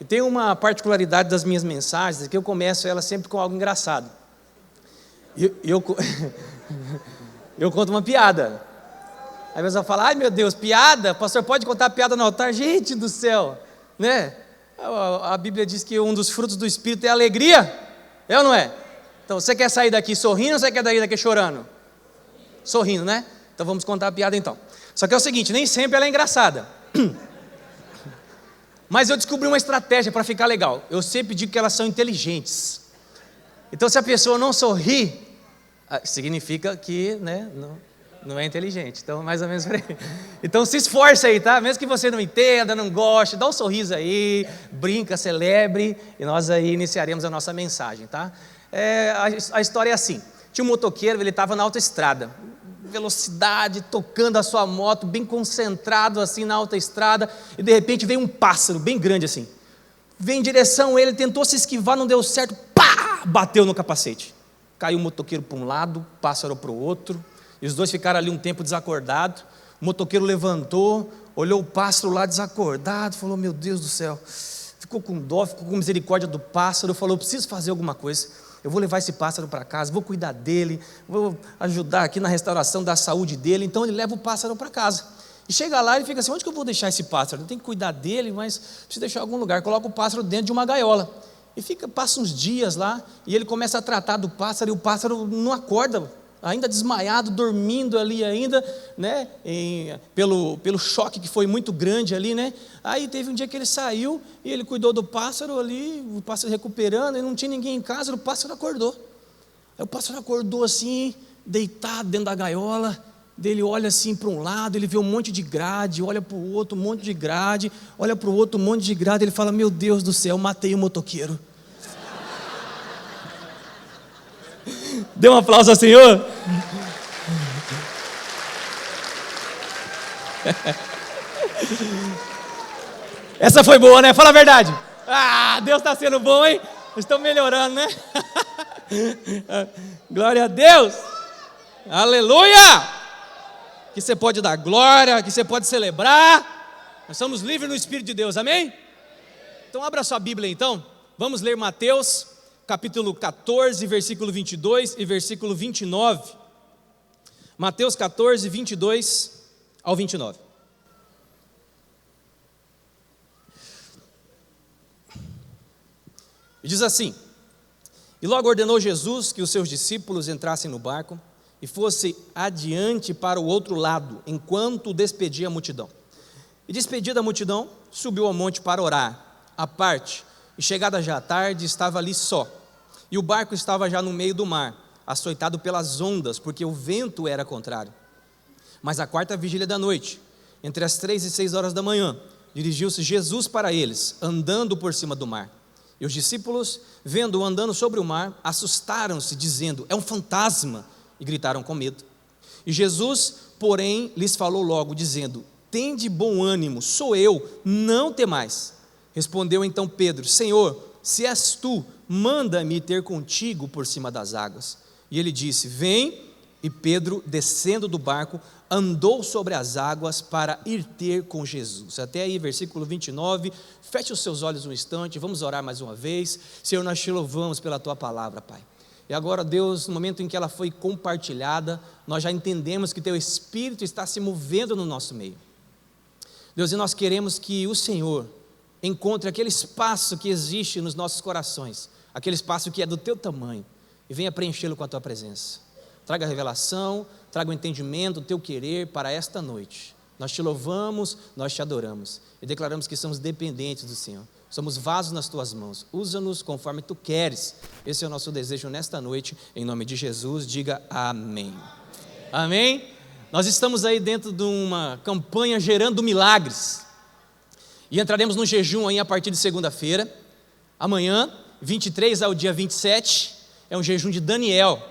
E tem uma particularidade das minhas mensagens, que eu começo ela sempre com algo engraçado. Eu conto uma piada. Aí a pessoa fala, ai meu Deus, piada? Pastor, pode contar piada no altar? Gente do céu, né? A Bíblia diz que um dos frutos do Espírito é a alegria, é ou não é? Então, você quer sair daqui sorrindo ou você quer sair daqui chorando? Sorrindo, né? Então vamos contar a piada então. Só que é o seguinte, nem sempre ela é engraçada. Mas eu descobri uma estratégia para ficar legal. Eu sempre digo que elas são inteligentes. Então se a pessoa não sorri, significa que, né, não é inteligente. Então mais ou menos por aí. Então se esforce aí, tá? Mesmo que você não entenda, não goste, dá um sorriso aí, brinca, celebre, e nós aí iniciaremos a nossa mensagem, tá? A história é assim, tinha um motoqueiro, ele estava na autoestrada, velocidade, tocando a sua moto, bem concentrado assim na autoestrada, e de repente veio um pássaro bem grande assim, veio em direção a ele, tentou se esquivar, não deu certo, pá, bateu no capacete, caiu o motoqueiro para um lado, o pássaro para o outro, e os dois ficaram ali um tempo desacordados. O motoqueiro levantou, olhou o pássaro lá desacordado, falou, meu Deus do céu, ficou com dó, ficou com misericórdia do pássaro, falou, preciso fazer alguma coisa, eu vou levar esse pássaro para casa, vou cuidar dele, vou ajudar aqui na restauração da saúde dele. Então ele leva o pássaro para casa, e chega lá e fica assim, onde que eu vou deixar esse pássaro? Eu tenho que cuidar dele, mas preciso deixar em algum lugar. Coloca o pássaro dentro de uma gaiola, e passa uns dias lá, e ele começa a tratar do pássaro, e o pássaro não acorda, ainda desmaiado, dormindo ali ainda, né, pelo choque que foi muito grande ali, né. Aí teve um dia que ele saiu, e ele cuidou do pássaro ali, o pássaro recuperando, e não tinha ninguém em casa, o pássaro acordou. Aí o pássaro acordou assim, deitado dentro da gaiola, ele olha assim para um lado, ele vê um monte de grade, olha para o outro, um monte de grade, olha para o outro, um monte de grade, ele fala, meu Deus do céu, matei o motoqueiro. Dê um aplauso ao Senhor. Essa foi boa, né? Fala a verdade. Deus está sendo bom, hein? Estão melhorando, né? Glória a Deus. Aleluia. Que você pode dar glória, que você pode celebrar. Nós somos livres no Espírito de Deus, amém? Então abra sua Bíblia então. Vamos ler Mateus capítulo 14, versículo 22 e versículo 29. Mateus 14, 22 ao 29. E diz assim, e logo ordenou Jesus que os seus discípulos entrassem no barco e fosse adiante para o outro lado, enquanto despedia a multidão. E despedida a multidão, subiu ao monte para orar, à parte. E chegada já a tarde, estava ali só, e o barco estava já no meio do mar, açoitado pelas ondas, porque o vento era contrário. Mas à quarta vigília da noite, entre as 3 e 6 horas da manhã, dirigiu-se Jesus para eles, andando por cima do mar. E os discípulos, vendo-o andando sobre o mar, assustaram-se, dizendo, é um fantasma, e gritaram com medo. E Jesus, porém, lhes falou logo, dizendo, tende bom ânimo, sou eu, não temais. Respondeu então Pedro, Senhor, se és tu, manda-me ter contigo por cima das águas. E ele disse, vem. E Pedro, descendo do barco, andou sobre as águas para ir ter com Jesus. Até aí, versículo 29, feche os seus olhos um instante, vamos orar mais uma vez. Senhor, nós te louvamos pela tua palavra, Pai. E agora, Deus, no momento em que ela foi compartilhada, nós já entendemos que teu Espírito está se movendo no nosso meio. Deus, e nós queremos que o Senhor encontre aquele espaço que existe nos nossos corações, aquele espaço que é do teu tamanho, e venha preenchê-lo com a tua presença. Traga a revelação, traga o entendimento, o teu querer para esta noite. Nós te louvamos, nós te adoramos, e declaramos que somos dependentes do Senhor. Somos vasos nas tuas mãos, usa-nos conforme tu queres. Esse é o nosso desejo nesta noite, em nome de Jesus, diga amém. Amém? Nós estamos aí dentro de uma campanha gerando milagres, e entraremos no jejum aí a partir de segunda-feira. Amanhã, 23 ao dia 27, é um jejum de Daniel.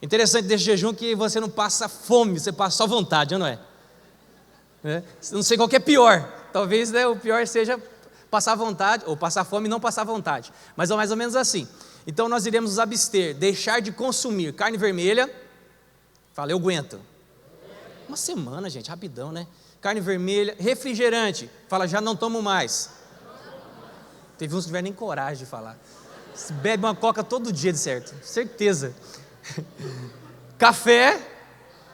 Interessante desse jejum que você não passa fome, você passa só vontade, não é? Não sei qual que é pior, talvez, né, o pior seja passar vontade, ou passar fome e não passar vontade, mas é mais ou menos assim. Então nós iremos nos abster, deixar de consumir carne vermelha. Fala, eu aguento. Uma semana, gente, rapidão, né? Carne vermelha, refrigerante, fala, já não tomo mais. Teve uns que não tiveram nem coragem de falar. Bebe uma coca todo dia, de certo, certeza. Café,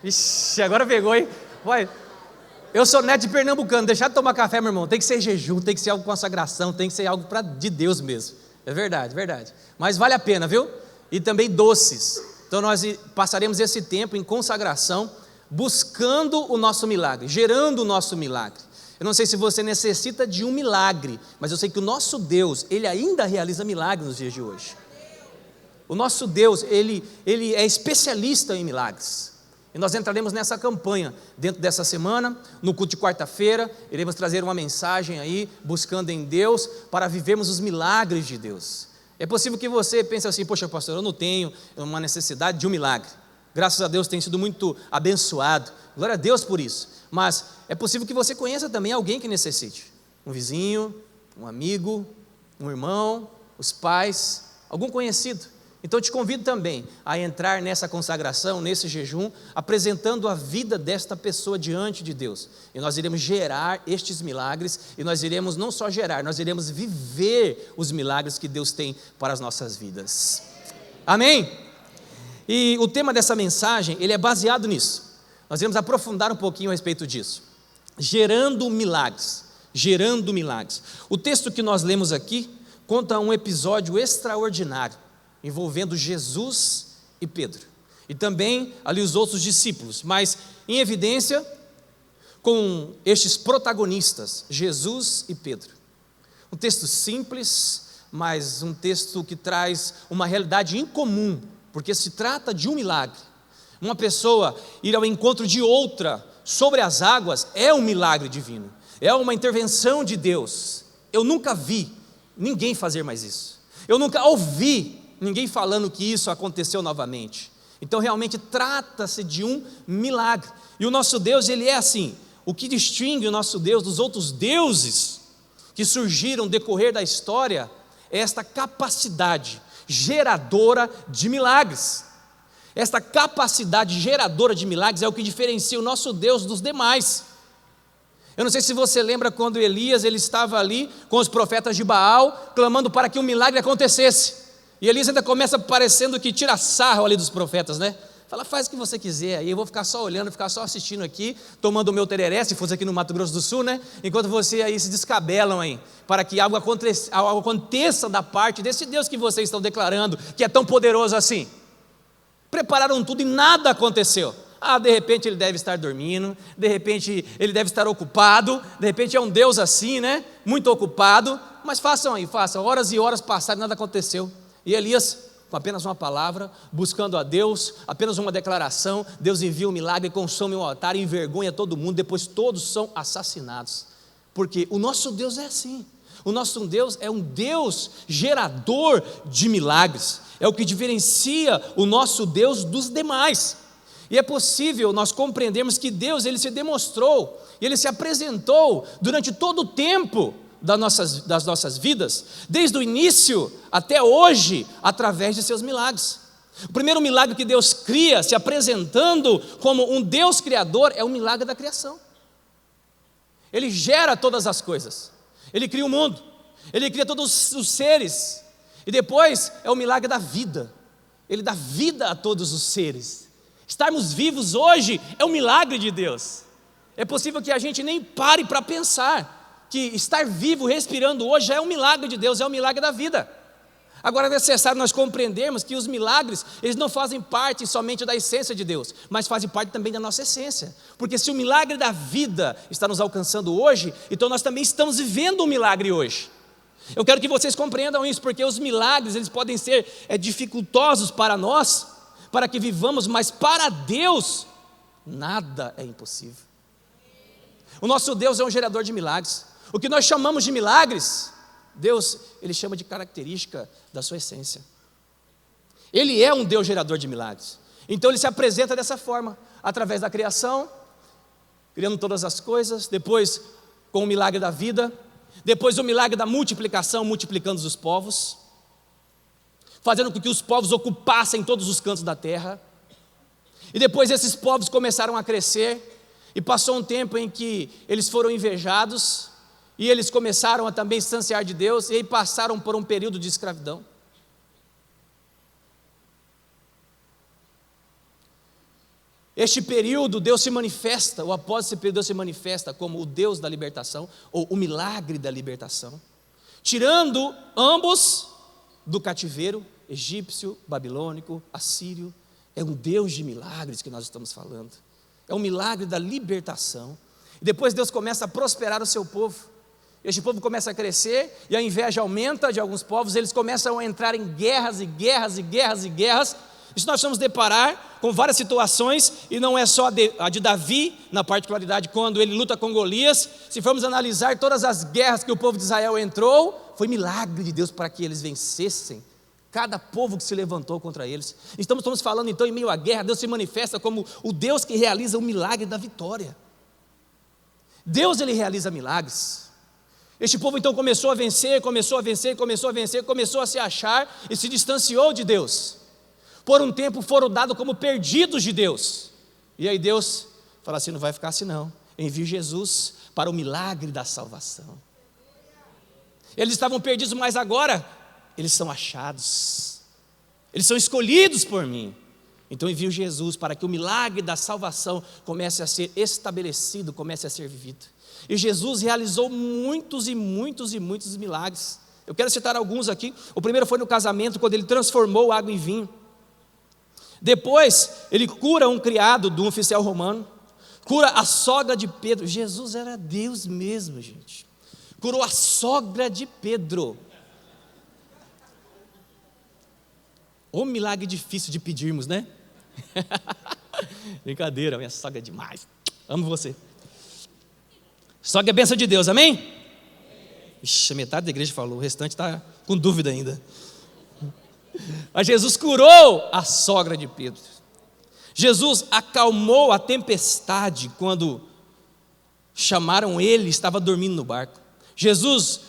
ixi, agora pegou, hein? Vai. Eu sou neto de pernambucano, deixar de tomar café, meu irmão, tem que ser jejum, tem que ser algo com consagração, tem que ser algo de Deus mesmo. É verdade, verdade. Mas vale a pena, viu? E também doces. Então nós passaremos esse tempo em consagração, buscando o nosso milagre, gerando o nosso milagre. Eu não sei se você necessita de um milagre, mas eu sei que o nosso Deus, Ele ainda realiza milagres nos dias de hoje. O nosso Deus, Ele é especialista em milagres. E nós entraremos nessa campanha dentro dessa semana, no culto de quarta-feira, iremos trazer uma mensagem aí, buscando em Deus, para vivermos os milagres de Deus. É possível que você pense assim, poxa pastor, eu não tenho uma necessidade de um milagre. Graças a Deus tem sido muito abençoado, glória a Deus por isso. Mas é possível que você conheça também alguém que necessite. Um vizinho, um amigo, um irmão, os pais, algum conhecido. Então eu te convido também a entrar nessa consagração, nesse jejum, apresentando a vida desta pessoa diante de Deus. E nós iremos gerar estes milagres, e nós iremos não só gerar, nós iremos viver os milagres que Deus tem para as nossas vidas. Amém? E o tema dessa mensagem, ele é baseado nisso. Nós iremos aprofundar um pouquinho a respeito disso. Gerando milagres, gerando milagres. O texto que nós lemos aqui conta um episódio extraordinário, envolvendo Jesus e Pedro, e também ali os outros discípulos, mas em evidência com estes protagonistas, Jesus e Pedro. Um texto simples, mas um texto que traz uma realidade incomum, porque se trata de um milagre. Uma pessoa ir ao encontro de outra sobre as águas é um milagre divino, é uma intervenção de Deus. Eu nunca vi ninguém fazer mais isso, eu nunca ouvi ninguém falando que isso aconteceu novamente. Então realmente trata-se de um milagre. E o nosso Deus, ele é assim. O que distingue o nosso Deus dos outros deuses que surgiram no decorrer da história é esta capacidade geradora de milagres. Esta capacidade geradora de milagres é o que diferencia o nosso Deus dos demais. Eu não sei se você lembra quando Elias ele estava ali com os profetas de Baal, clamando para que um milagre acontecesse. E Elias ainda começa parecendo que tira sarro ali dos profetas, né? Fala, faz o que você quiser, aí eu vou ficar só olhando, ficar só assistindo aqui, tomando o meu tereré, se fosse aqui no Mato Grosso do Sul, né? Enquanto você aí se descabelam aí, para que algo aconteça da parte desse Deus que vocês estão declarando, que é tão poderoso assim. Prepararam tudo e nada aconteceu. De repente ele deve estar dormindo, de repente ele deve estar ocupado, de repente é um Deus assim, né? Muito ocupado, mas façam, horas e horas passaram e nada aconteceu. E Elias, com apenas uma palavra, buscando a Deus, apenas uma declaração, Deus envia um milagre, consome um altar, envergonha todo mundo, depois todos são assassinados. Porque o nosso Deus é assim. O nosso Deus é um Deus gerador de milagres. É o que diferencia o nosso Deus dos demais. E é possível nós compreendermos que Deus, ele se demonstrou, ele se apresentou durante todo o tempo das nossas vidas, desde o início até hoje, através de seus milagres. O primeiro milagre que Deus cria, se apresentando como um Deus criador, é o milagre da criação. Ele gera todas as coisas, ele cria o mundo, ele cria todos os seres, e depois é o milagre da vida, ele dá vida a todos os seres. Estarmos vivos hoje é um milagre de Deus. É possível que a gente nem pare para pensar que estar vivo, respirando hoje já é um milagre de Deus, é um milagre da vida. Agora é necessário nós compreendermos que os milagres, eles não fazem parte somente da essência de Deus, mas fazem parte também da nossa essência. Porque se o milagre da vida está nos alcançando hoje, então nós também estamos vivendo um milagre hoje. Eu quero que vocês compreendam isso, porque os milagres, eles podem ser dificultosos para nós, para que vivamos, mas para Deus, nada é impossível. O nosso Deus é um gerador de milagres. O que nós chamamos de milagres, Deus, ele chama de característica da sua essência. Ele é um Deus gerador de milagres. Então ele se apresenta dessa forma, através da criação, criando todas as coisas, depois com o milagre da vida, depois o milagre da multiplicação, multiplicando os povos, fazendo com que os povos ocupassem todos os cantos da terra, e depois esses povos começaram a crescer, e passou um tempo em que eles foram invejados, e eles começaram a também se distanciar de Deus, e aí passaram por um período de escravidão. Este período Deus se manifesta, ou após esse período Deus se manifesta como o Deus da libertação, ou o milagre da libertação, tirando ambos do cativeiro egípcio, babilônico, assírio. É um Deus de milagres que nós estamos falando, é um milagre da libertação. E depois Deus começa a prosperar o seu povo, este povo começa a crescer, e a inveja aumenta de alguns povos, eles começam a entrar em guerras, e guerras, e guerras, e guerras. Isso nós vamos deparar com várias situações, e não é só a de Davi, na particularidade quando ele luta com Golias. Se formos analisar todas as guerras que o povo de Israel entrou, foi milagre de Deus para que eles vencessem cada povo que se levantou contra eles. Estamos falando então, em meio à guerra, Deus se manifesta como o Deus que realiza o milagre da vitória. Deus, ele realiza milagres. Este povo então começou a vencer, começou a se achar e se distanciou de Deus. Por um tempo foram dados como perdidos de Deus. E aí Deus fala assim: não vai ficar assim não, envie Jesus para o milagre da salvação. Eles estavam perdidos, mas agora eles são achados, eles são escolhidos por mim. Então envio Jesus para que o milagre da salvação comece a ser estabelecido, comece a ser vivido. E Jesus realizou muitos e muitos e muitos milagres. Eu quero citar alguns aqui. O primeiro foi no casamento, quando ele transformou água em vinho. Depois ele cura um criado de um oficial romano, cura a sogra de Pedro. Jesus era Deus mesmo, gente. Curou a sogra de Pedro. O milagre difícil de pedirmos, né? Brincadeira, minha sogra é demais. Amo você. Sogra é bênção de Deus, amém? Ixi, metade da igreja falou, o restante está com dúvida ainda. Mas Jesus curou a sogra de Pedro. Jesus acalmou a tempestade quando chamaram ele, estava dormindo no barco. Jesus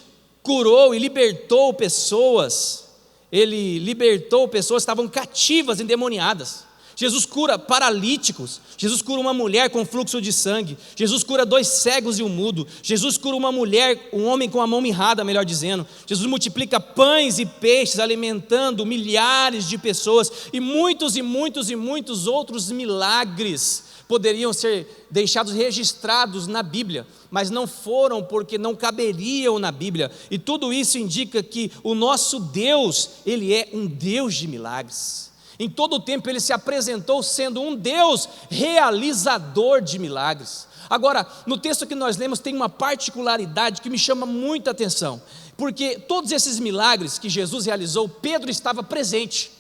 curou e libertou pessoas. Ele libertou pessoas que estavam cativas, endemoniadas. Jesus cura paralíticos. Jesus cura uma mulher com fluxo de sangue. Jesus cura 2 cegos e um mudo. Jesus cura uma mulher, um homem com a mão mirrada, melhor dizendo. Jesus multiplica pães e peixes, alimentando milhares de pessoas. E muitos e muitos e muitos outros milagres poderiam ser deixados registrados na Bíblia, mas não foram porque não caberiam na Bíblia. E tudo isso indica que o nosso Deus, ele é um Deus de milagres. Em todo o tempo ele se apresentou sendo um Deus realizador de milagres. Agora, no texto que nós lemos tem uma particularidade que me chama muita atenção, porque todos esses milagres que Jesus realizou, Pedro estava presente,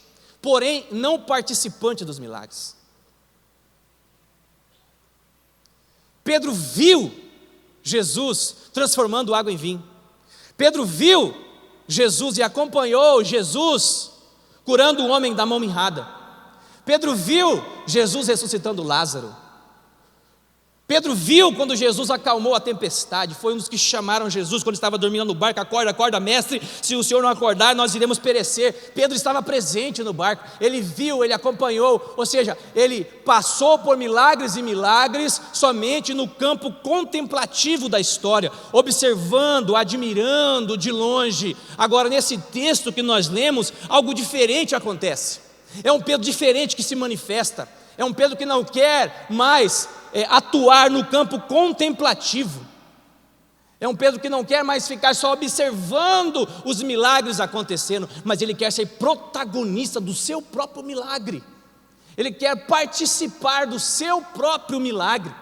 porém não participante dos milagres. Pedro viu Jesus transformando água em vinho. Pedro viu Jesus e acompanhou Jesus curando o homem da mão mirrada. Pedro viu Jesus ressuscitando Lázaro. Pedro viu quando Jesus acalmou a tempestade. Foi um dos que chamaram Jesus quando estava dormindo no barco: acorda, acorda, mestre, se o senhor não acordar nós iremos perecer. Pedro estava presente no barco, ele viu, ele acompanhou, ou seja, ele passou por milagres e milagres somente no campo contemplativo da história, observando, admirando de longe. Agora, nesse texto que nós lemos, algo diferente acontece. É um Pedro diferente que se manifesta. É um Pedro que não quer mais atuar no campo contemplativo. É um Pedro que não quer mais ficar só observando os milagres acontecendo, mas ele quer ser protagonista do seu próprio milagre. Ele quer participar do seu próprio milagre.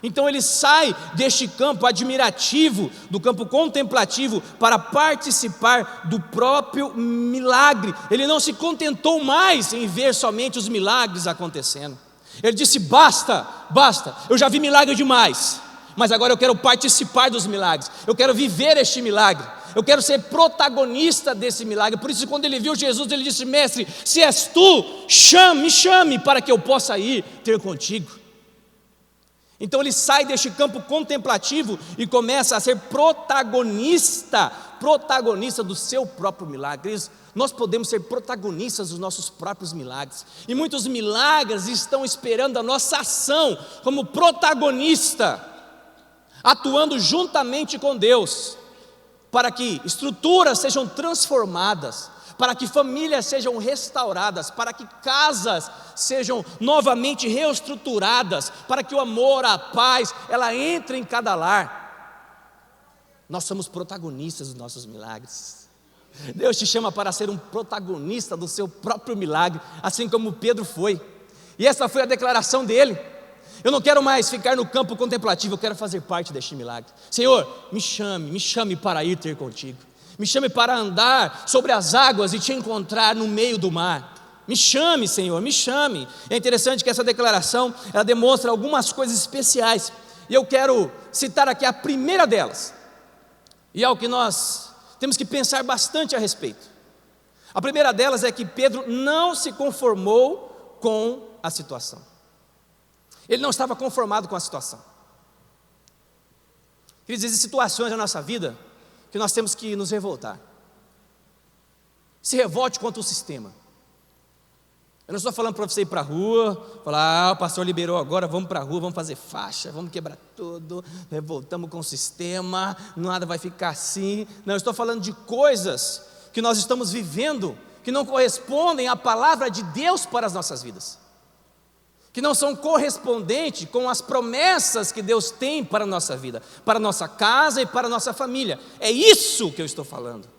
Então ele sai deste campo admirativo, do campo contemplativo, para participar do próprio milagre. Ele não se contentou mais em ver somente os milagres acontecendo. Ele disse: basta, basta, eu já vi milagre demais, mas agora eu quero participar dos milagres, eu quero viver este milagre, eu quero ser protagonista desse milagre. Por isso, quando ele viu Jesus, ele disse: mestre, se és tu, me chame para que eu possa ir ter contigo. Então ele sai deste campo contemplativo e começa a ser protagonista do seu próprio milagre. Nós podemos ser protagonistas dos nossos próprios milagres, e muitos milagres estão esperando a nossa ação como protagonista. atuando juntamente com Deus, para que estruturas sejam transformadas, para que famílias sejam restauradas, para que casas sejam novamente reestruturadas, para que o amor, a paz, ela entre em cada lar. Nós somos protagonistas dos nossos milagres. Deus te chama para ser um protagonista do seu próprio milagre, assim como Pedro foi. E essa foi a declaração dele: eu não quero mais ficar no campo contemplativo, eu quero fazer parte deste milagre. Senhor, me chame para ir ter contigo. Me chame para andar sobre as águas e te encontrar no meio do mar. Me chame, Senhor, me chame. É interessante que essa declaração, ela demonstra algumas coisas especiais. E eu quero citar aqui a primeira delas. E é o que nós temos que pensar bastante a respeito. A primeira delas é que Pedro não se conformou com a situação. Ele não estava conformado com a situação. Queridos, existem situações na nossa vida que nós temos que nos revoltar. Se revolte contra o sistema. Eu não estou falando para você ir para a rua, falar, o pastor liberou agora, vamos para a rua, vamos fazer faixa, vamos quebrar tudo, revoltamos com o sistema, nada vai ficar assim. Não, eu estou falando de coisas que nós estamos vivendo, que não correspondem à palavra de Deus para as nossas vidas, que não são correspondentes com as promessas que Deus tem para a nossa vida, para a nossa casa e para a nossa família. É isso que eu estou falando.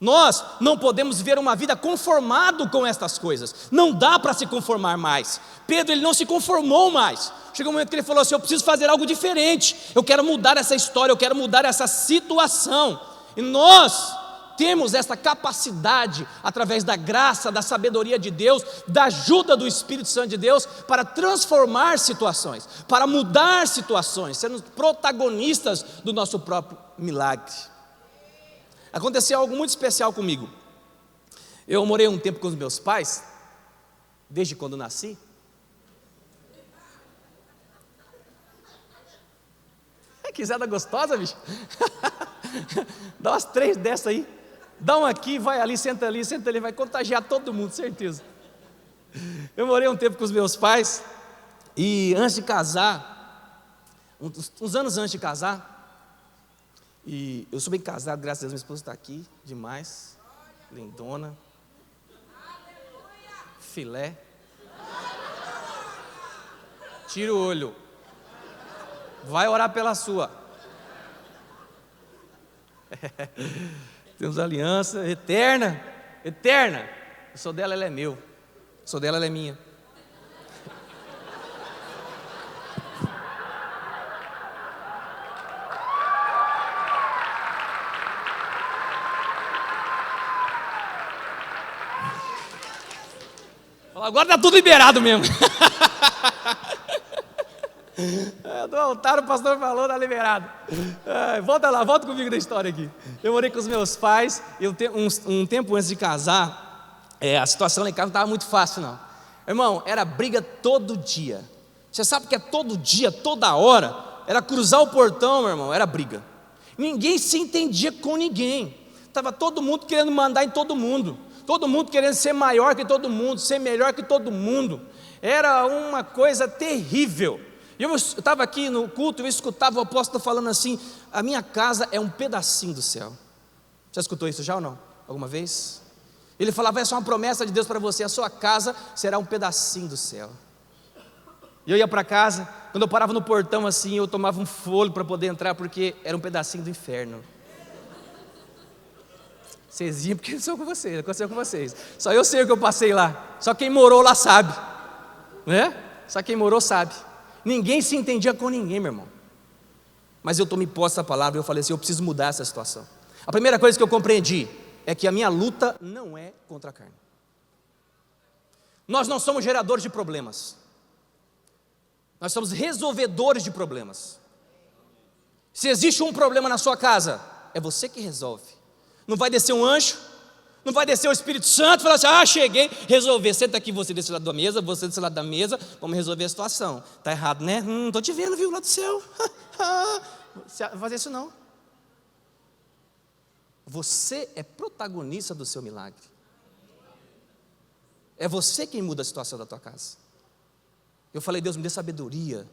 Nós não podemos viver uma vida conformado com estas coisas. Não dá para se conformar mais. Pedro, ele não se conformou mais. Chegou um momento que ele falou assim: eu preciso fazer algo diferente. Eu quero mudar essa história, eu quero mudar essa situação. E nós temos essa capacidade, através da graça, da sabedoria de Deus, da ajuda do Espírito Santo de Deus, para transformar situações, para mudar situações, sendo protagonistas do nosso próprio milagre. Aconteceu algo muito especial comigo. Eu morei um tempo com os meus pais, desde quando nasci. Que risada gostosa, bicho. Dá umas 3 dessas aí. Dá uma aqui, vai ali, senta ali, vai contagiar todo mundo, certeza. Eu morei um tempo com os meus pais, e antes de casar, uns anos antes de casar, e eu sou bem casado, graças a Deus, minha esposa está aqui, demais, lindona, filé, tira o olho, vai orar pela sua. Temos aliança eterna, eterna. Eu sou dela, ela é meu. Eu sou dela, ela é minha. Agora está tudo liberado mesmo. Do altar o pastor falou, está liberado. Volta lá, volta comigo na história aqui. Eu morei com os meus pais, um tempo antes de casar, a situação lá em casa não estava muito fácil não. Irmão, era briga todo dia. Você sabe que é todo dia, toda hora. Era cruzar o portão, meu irmão, era briga. Ninguém se entendia com ninguém. Estava todo mundo querendo mandar em todo mundo. Todo mundo querendo ser maior que todo mundo, ser melhor que todo mundo. Era uma coisa terrível. Eu estava aqui no culto, eu escutava o apóstolo falando assim: a minha casa é um pedacinho do céu. Já escutou isso já ou não? Alguma vez? Ele falava: essa é uma promessa de Deus para você, a sua casa será um pedacinho do céu. E eu ia para casa, quando eu parava no portão assim, eu tomava um fôlego para poder entrar, porque era um pedacinho do inferno. Vocês iam porque aconteceu com vocês. Só eu sei o que eu passei lá. Só quem morou lá sabe, né? Só quem morou sabe. Ninguém se entendia com ninguém, meu irmão. Mas eu tomei posse da palavra e eu falei assim: eu preciso mudar essa situação. A primeira coisa que eu compreendi é que a minha luta não é contra a carne. Nós não somos geradores de problemas. Nós somos resolvedores de problemas. Se existe um problema na sua casa, é você que resolve. Não vai descer um anjo, não vai descer o Espírito Santo e falar assim: cheguei, resolver. Senta aqui, você desse lado da mesa, você desse lado da mesa, vamos resolver a situação. Está errado, né? Estou te vendo, viu, lá do céu. Você vai fazer isso não. Você é protagonista do seu milagre. É você quem muda a situação da tua casa. Eu falei: Deus, me dê sabedoria,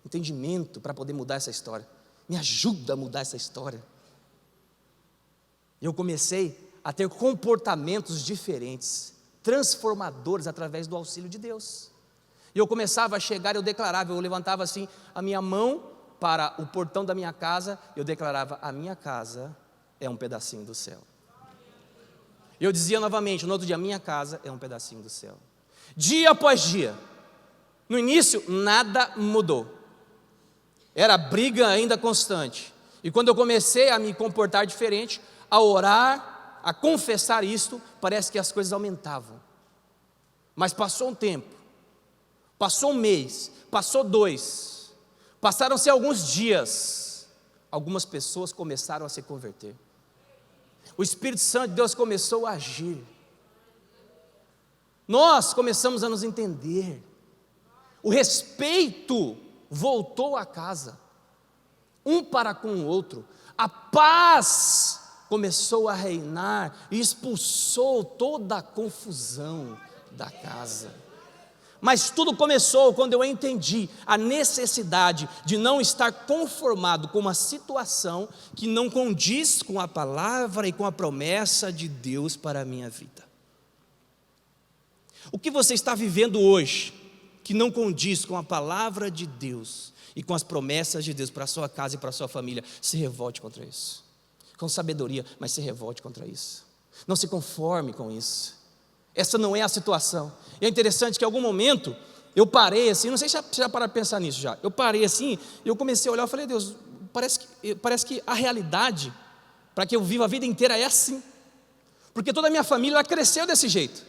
entendimento para poder mudar essa história. me ajuda a mudar essa história. Eu comecei a ter comportamentos diferentes, transformadores através do auxílio de Deus. E eu começava a chegar, eu declarava, eu levantava assim a minha mão para o portão da minha casa, eu declarava: a minha casa é um pedacinho do céu. Eu dizia novamente, no outro dia: a minha casa é um pedacinho do céu. Dia após dia. No início, nada mudou. Era briga ainda constante. E quando eu comecei a me comportar diferente, a orar, a confessar isto, parece que as coisas aumentavam. Mas passou um tempo, passou um mês, passou 2, passaram-se alguns dias, algumas pessoas começaram a se converter. O Espírito Santo de Deus começou a agir. Nós começamos a nos entender. O respeito voltou à casa, um para com o outro. A paz começou a reinar e expulsou toda a confusão da casa. Mas tudo começou quando eu entendi a necessidade de não estar conformado com uma situação que não condiz com a palavra e com a promessa de Deus para a minha vida. O que você está vivendo hoje que não condiz com a palavra de Deus e com as promessas de Deus para a sua casa e para a sua família, se revolte contra isso. Com sabedoria, mas se revolte contra isso. Não se conforme com isso. Essa não é a situação. E é interessante que em algum momento eu parei assim, não sei se já pararam para pensar nisso já. Eu parei assim, eu comecei a olhar, eu falei: Deus, parece que a realidade para que eu viva a vida inteira é assim. Porque toda a minha família, ela cresceu desse jeito.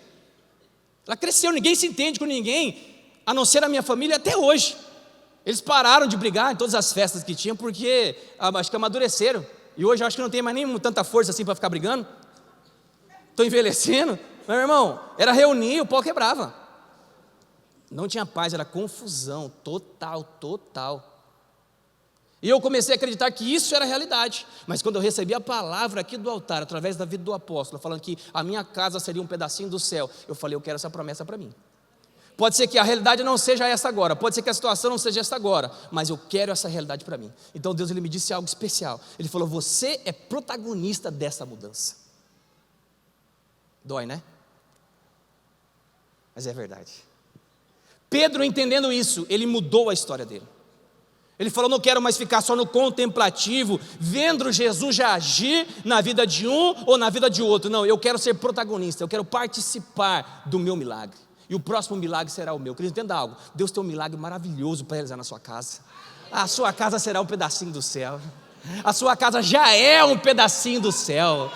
Ela cresceu, ninguém se entende com ninguém, a não ser a minha família até hoje. Eles pararam de brigar em todas as festas que tinham, porque acho que amadureceram. E hoje eu acho que não tem mais nem tanta força assim para ficar brigando. Estou envelhecendo. Meu irmão, era reunir, o pau quebrava. Não tinha paz, era confusão total. E eu comecei a acreditar que isso era a realidade. Mas quando eu recebi a palavra aqui do altar, através da vida do apóstolo, falando que a minha casa seria um pedacinho do céu, eu falei: eu quero essa promessa para mim. Pode ser que a realidade não seja essa agora, pode ser que a situação não seja essa agora, mas eu quero essa realidade para mim. Então Deus, Ele me disse algo especial. Ele falou: você é protagonista dessa mudança. Dói, né? Mas é verdade. Pedro, entendendo isso, ele mudou a história dele. Ele falou: não quero mais ficar só no contemplativo, vendo Jesus já agir na vida de um ou na vida de outro. Não, eu quero ser protagonista, eu quero participar do meu milagre. E o próximo milagre será o meu. Querido, entenda algo: Deus tem um milagre maravilhoso para realizar na sua casa. A sua casa será um pedacinho do céu. A sua casa já é um pedacinho do céu.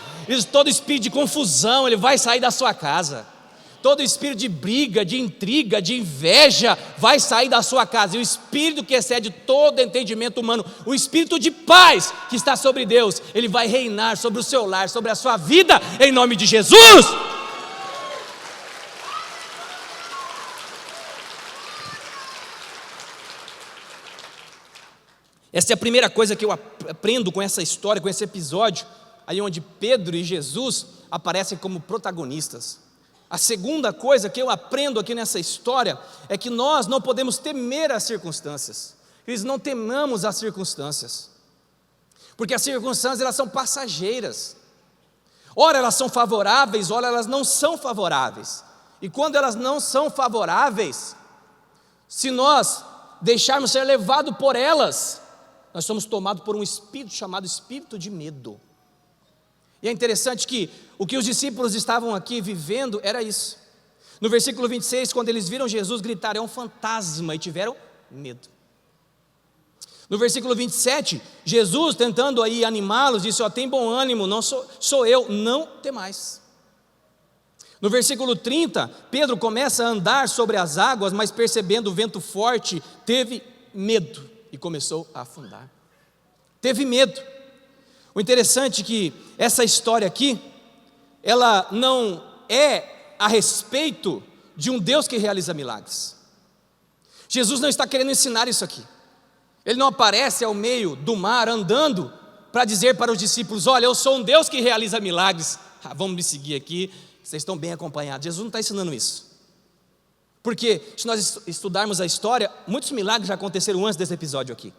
Todo espírito de confusão, ele vai sair da sua casa. Todo espírito de briga, de intriga, de inveja vai sair da sua casa. E o espírito que excede todo entendimento humano, o espírito de paz que está sobre Deus, ele vai reinar sobre o seu lar, sobre a sua vida, em nome de Jesus. Essa é a primeira coisa que eu aprendo com essa história, com esse episódio, aí onde Pedro e Jesus aparecem como protagonistas. A segunda coisa que eu aprendo aqui nessa história é que nós não podemos temer as circunstâncias. Eles não temamos as circunstâncias, porque as circunstâncias, elas são passageiras. Ora elas são favoráveis, ora elas não são favoráveis. E quando elas não são favoráveis, se nós deixarmos ser levados por elas, nós somos tomados por um espírito chamado espírito de medo. E é interessante que o que os discípulos estavam aqui vivendo era isso. No versículo 26, quando eles viram Jesus, gritaram: é um fantasma, e tiveram medo. No versículo 27, Jesus, tentando aí animá-los, disse: ó, tem bom ânimo, não sou eu, não temais. No versículo 30, Pedro começa a andar sobre as águas, mas percebendo o vento forte, teve medo e começou a afundar. Teve medo. O interessante é que essa história aqui, ela não é a respeito de um Deus que realiza milagres. Jesus não está querendo ensinar isso aqui. Ele não aparece ao meio do mar andando para dizer para os discípulos: olha, eu sou um Deus que realiza milagres, vamos me seguir aqui, vocês estão bem acompanhados. Jesus não está ensinando isso. Porque se nós estudarmos a história, muitos milagres já aconteceram antes desse episódio aqui.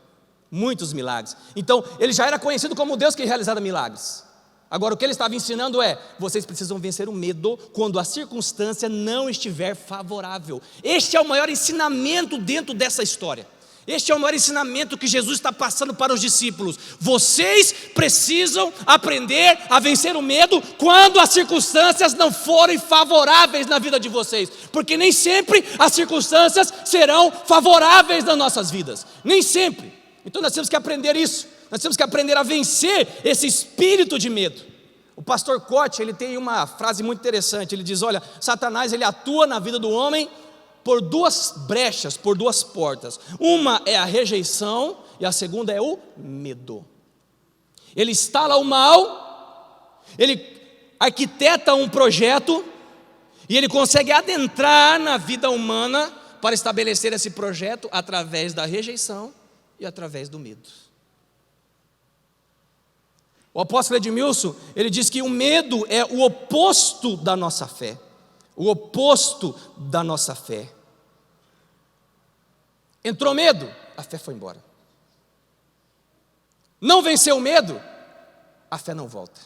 muitos milagres. Então, ele já era conhecido como Deus que realizava milagres. Agora, o que ele estava ensinando é: vocês precisam vencer o medo quando a circunstância não estiver favorável. Este é o maior ensinamento dentro dessa história. Este é o maior ensinamento que Jesus está passando para os discípulos. Vocês precisam aprender a vencer o medo quando as circunstâncias não forem favoráveis na vida de vocês, porque nem sempre as circunstâncias serão favoráveis nas nossas vidas, nem sempre. Então nós temos que aprender isso, nós temos que aprender a vencer esse espírito de medo. O pastor Cote, ele tem uma frase muito interessante, ele diz: olha, Satanás ele atua na vida do homem por duas brechas, por duas portas. Uma é a rejeição e a segunda é o medo. Ele instala o mal, ele arquiteta um projeto e ele consegue adentrar na vida humana para estabelecer esse projeto através da rejeição e através do medo. O apóstolo Edmilson, ele diz que o medo é o oposto da nossa fé. O oposto da nossa fé. Entrou medo, a fé foi embora. Não venceu o medo, a fé não volta.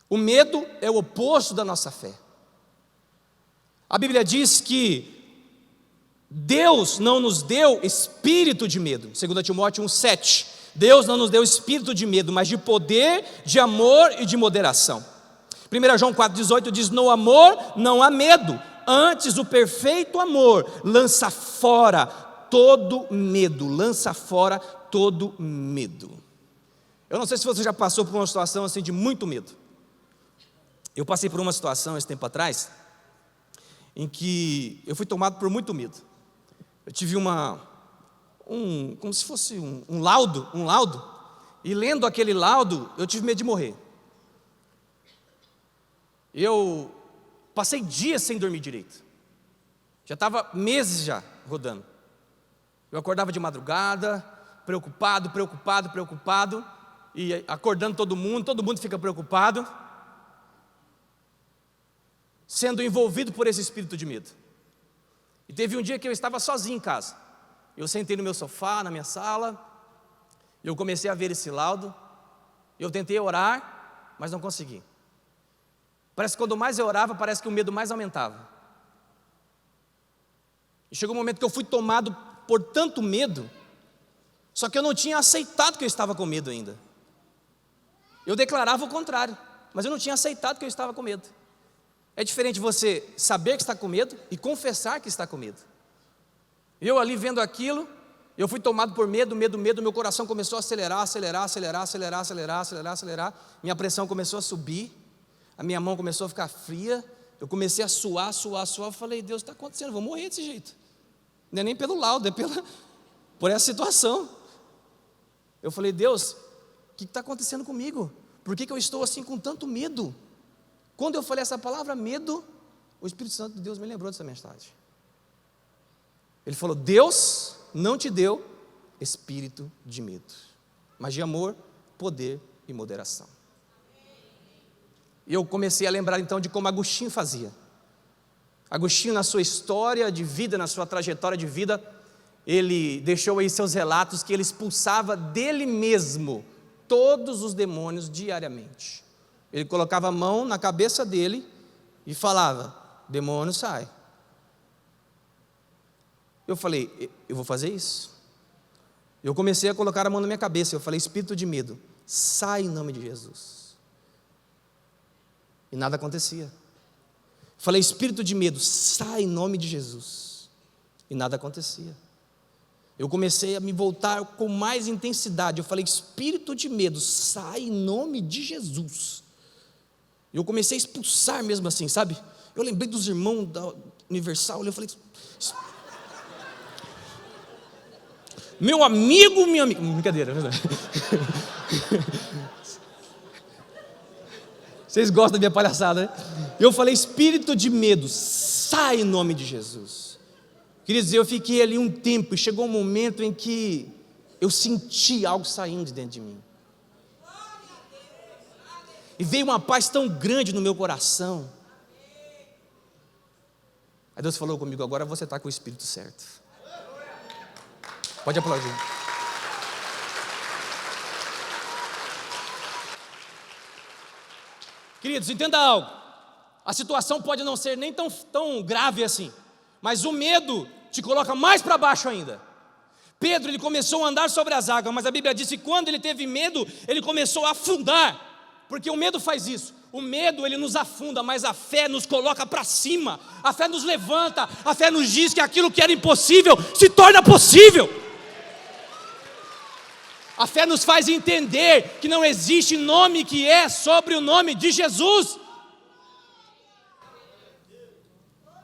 O medo é o oposto da nossa fé. A Bíblia diz que Deus não nos deu espírito de medo. 2 Timóteo 1,7. Deus não nos deu espírito de medo, mas de poder, de amor e de moderação. 1 João 4,18 diz: no amor não há medo, antes o perfeito amor lança fora todo medo. Lança fora todo medo. Eu não sei se você já passou por uma situação assim de muito medo. Eu passei por uma situação esse tempo atrás, em que eu fui tomado por muito medo. Eu tive como se fosse um laudo, e lendo aquele laudo, eu tive medo de morrer. Eu passei dias sem dormir direito. Já estava meses já rodando. Eu acordava de madrugada, preocupado, e acordando todo mundo fica preocupado, sendo envolvido por esse espírito de medo. E teve um dia que eu estava sozinho em casa. Eu sentei no meu sofá, na minha sala, e eu comecei a ver esse laudo. Eu tentei orar, mas não consegui. Parece que quanto mais eu orava, parece que o medo mais aumentava. E chegou um momento que eu fui tomado por tanto medo, só que eu não tinha aceitado que eu estava com medo ainda. Eu declarava o contrário, mas eu não tinha aceitado que eu estava com medo. É diferente você saber que está com medo e confessar que está com medo. Eu ali vendo aquilo, eu fui tomado por medo, meu coração começou a acelerar. Minha pressão começou a subir, a minha mão começou a ficar fria, eu comecei a suar, eu falei: Deus, está acontecendo, eu vou morrer desse jeito. Não é nem pelo laudo, é por essa situação. Eu falei: Deus, o que está acontecendo comigo? Por que eu estou assim com tanto medo? Quando eu falei essa palavra medo, o Espírito Santo de Deus me lembrou dessa mensagem. Ele falou: Deus não te deu espírito de medo, mas de amor, poder e moderação. E eu comecei a lembrar então de como Agostinho fazia. Agostinho, na sua história de vida, na sua trajetória de vida, ele deixou aí seus relatos que ele expulsava dele mesmo todos os demônios diariamente. Ele colocava a mão na cabeça dele e falava: demônio, sai. Eu falei: eu vou fazer isso. Eu comecei a colocar a mão na minha cabeça. Eu falei: espírito de medo, sai em nome de Jesus. E nada acontecia. Falei: espírito de medo, sai em nome de Jesus. E nada acontecia. Eu comecei a me voltar com mais intensidade. Eu falei: espírito de medo, sai em nome de Jesus. E eu comecei a expulsar mesmo assim, sabe? Eu lembrei dos irmãos da Universal. Eu falei: meu amigo, minha amiga. Brincadeira, verdade. Vocês gostam da minha palhaçada, né? Eu falei: espírito de medo, sai em nome de Jesus. Queria dizer, eu fiquei ali um tempo e chegou um momento em que eu senti algo saindo de dentro de mim. E veio uma paz tão grande no meu coração. Aí Deus falou comigo: agora você está com o espírito certo. Pode aplaudir. Queridos, entenda algo. A situação pode não ser nem tão grave assim, mas o medo te coloca mais para baixo ainda. Pedro, ele começou a andar sobre as águas, mas a Bíblia diz que quando ele teve medo, ele começou a afundar, porque o medo faz isso. O medo, ele nos afunda, mas a fé nos coloca para cima, a fé nos levanta, a fé nos diz que aquilo que era impossível se torna possível. A fé nos faz entender que não existe nome que é sobre o nome de Jesus.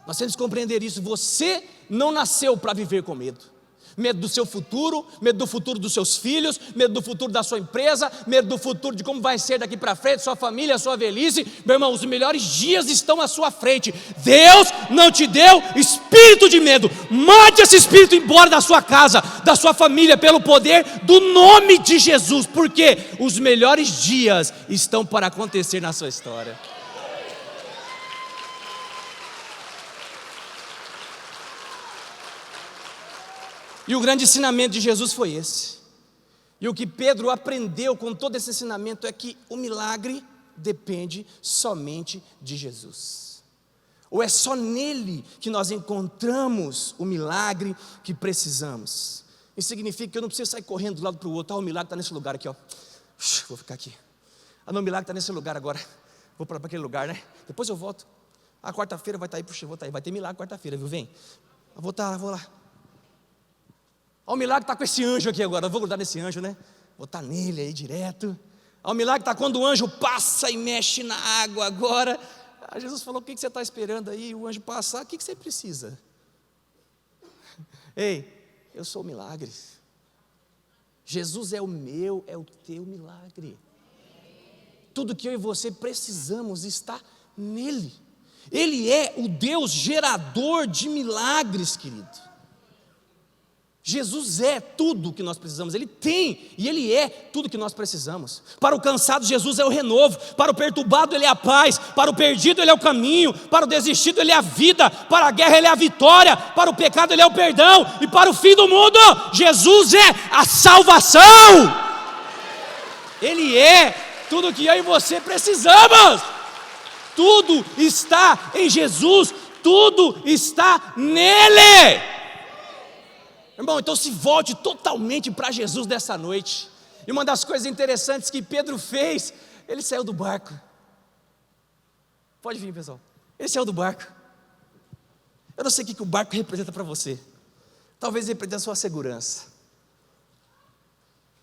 Nós temos que compreender isso. Você não nasceu para viver com medo. Medo do seu futuro, medo do futuro dos seus filhos, medo do futuro da sua empresa, medo do futuro de como vai ser daqui para frente, sua família, sua velhice. Meu irmão, os melhores dias estão à sua frente. Deus não te deu espírito de medo. Mande esse espírito embora da sua casa, da sua família, pelo poder do nome de Jesus, porque os melhores dias estão para acontecer na sua história. E o grande ensinamento de Jesus foi esse. E o que Pedro aprendeu com todo esse ensinamento é que o milagre depende somente de Jesus. Ou é só nele que nós encontramos o milagre que precisamos. Isso significa que eu não preciso sair correndo de um lado para o outro. O milagre está nesse lugar aqui, ó. Vou ficar aqui. Não, o milagre está nesse lugar agora. Vou para aquele lugar, né? Depois eu volto. Quarta-feira vai estar aí, puxa, vou estar aí. Vai ter milagre quarta-feira, viu? Vem. Vou lá. O milagre está com esse anjo aqui agora, eu vou grudar nesse anjo, né? Vou estar nele aí direto. O milagre está quando o anjo passa e mexe na água agora. Jesus falou, o que você está esperando aí? O anjo passar, o que você precisa? Ei, eu sou o milagre. Jesus é o meu, é o teu milagre. Tudo que eu e você precisamos está nele. Ele é o Deus gerador de milagres, querido. Jesus é tudo que nós precisamos, Ele tem e Ele é tudo que nós precisamos. Para o cansado, Jesus é o renovo. Para o perturbado, Ele é a paz. Para o perdido, Ele é o caminho. Para o desistido, Ele é a vida. Para a guerra, Ele é a vitória. Para o pecado, Ele é o perdão. E para o fim do mundo, Jesus é a salvação. Ele é tudo que eu e você precisamos. Tudo está em Jesus, tudo está nele. Irmão, então se volte totalmente para Jesus dessa noite. E uma das coisas interessantes que Pedro fez, ele saiu do barco. Pode vir, pessoal. Ele saiu do barco. Eu não sei o que o barco representa para você. Talvez represente a sua segurança.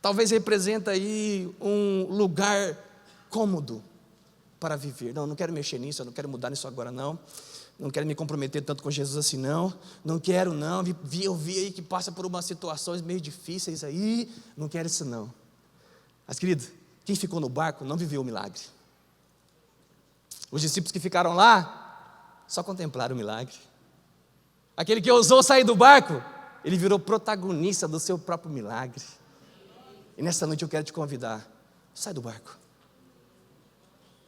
Talvez representa aí um lugar cômodo para viver. Não quero mexer nisso, eu não quero mudar nisso agora não. Não quero me comprometer tanto com Jesus assim não quero não, eu vi aí que passa por umas situações meio difíceis aí, não quero isso não. Mas querido, quem ficou no barco não viveu o milagre. Os discípulos que ficaram lá, só contemplaram o milagre. Aquele que ousou sair do barco, ele virou protagonista do seu próprio milagre. E nessa noite eu quero te convidar, sai do barco.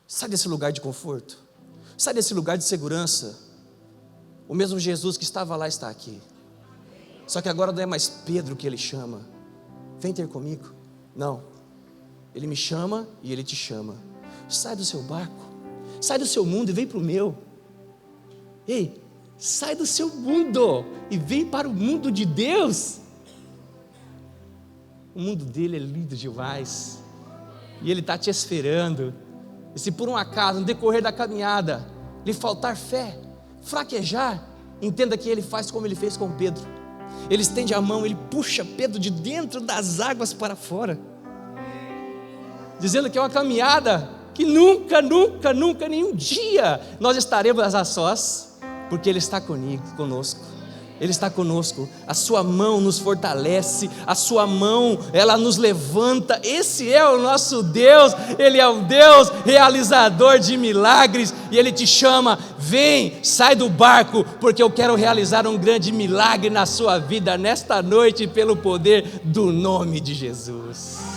Sai desse lugar de conforto. Sai desse lugar de segurança. O mesmo Jesus que estava lá está aqui. Só que agora não é mais Pedro que ele chama. Vem ter comigo. Não. Ele me chama e ele te chama. Sai do seu barco. Sai do seu mundo e vem para o meu. Ei, sai do seu mundo e vem para o mundo de Deus. O mundo dele é lindo demais. E ele está te esperando. E se por um acaso, no decorrer da caminhada, lhe faltar fé, fraquejar, entenda que Ele faz como Ele fez com Pedro. Ele estende a mão, Ele puxa Pedro de dentro das águas para fora, dizendo que é uma caminhada que nunca, nenhum dia nós estaremos a sós, porque Ele está conosco. Ele está conosco, a sua mão nos fortalece, a sua mão, ela nos levanta. Esse é o nosso Deus, Ele é o Deus realizador de milagres, e Ele te chama, vem, sai do barco, porque eu quero realizar um grande milagre na sua vida, nesta noite, pelo poder do nome de Jesus.